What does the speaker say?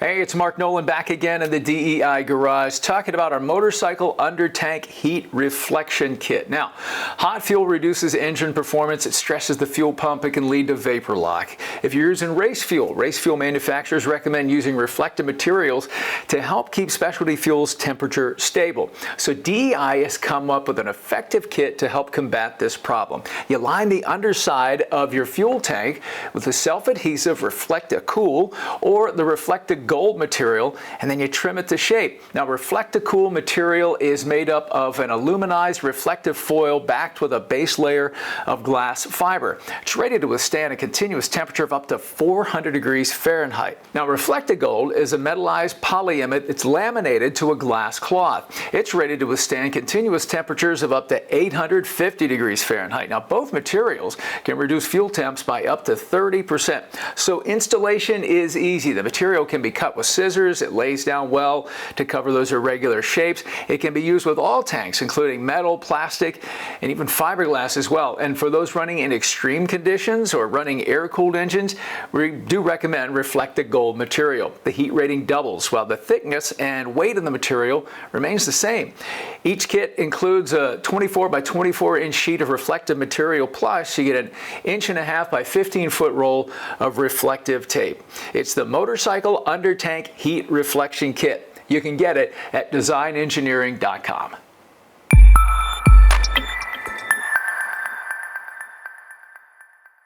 Hey, it's Mark Nolan back again in the DEI garage talking about our motorcycle under tank heat reflection kit. Now, hot fuel reduces engine performance. It stresses the fuel pump. It can lead to vapor lock. If you're using race fuel manufacturers recommend using reflective materials to help keep specialty fuels temperature stable. So DEI has come up with an effective kit to help combat this problem. You line the underside of your fuel tank with the self-adhesive Reflect-A-Cool or the Reflect-A-Gold material, and then you trim it to shape. Now, Reflect-A-Cool material is made up of an aluminized reflective foil backed with a base layer of glass fiber. It's ready to withstand a continuous temperature of up to 400 degrees Fahrenheit. Now, Reflect-A-Gold is a metallized polyimide. It's laminated to a glass cloth. It's ready to withstand continuous temperatures of up to 850 degrees Fahrenheit. Now, both materials can reduce fuel temps by up to 30%. So installation is easy. The material can be cut with scissors. It lays down well to cover those irregular shapes. It can be used with all tanks, including metal, plastic, and even fiberglass as well. And for those running in extreme conditions or running air-cooled engines, we do recommend Reflect-A-Gold material. The heat rating doubles while the thickness and weight of the material remains the same. Each kit includes a 24 by 24 inch sheet of reflective material, plus you get an 1.5 by 15-foot roll of reflective tape. It's the motorcycle under tank heat reflection kit. You can get it at designengineering.com.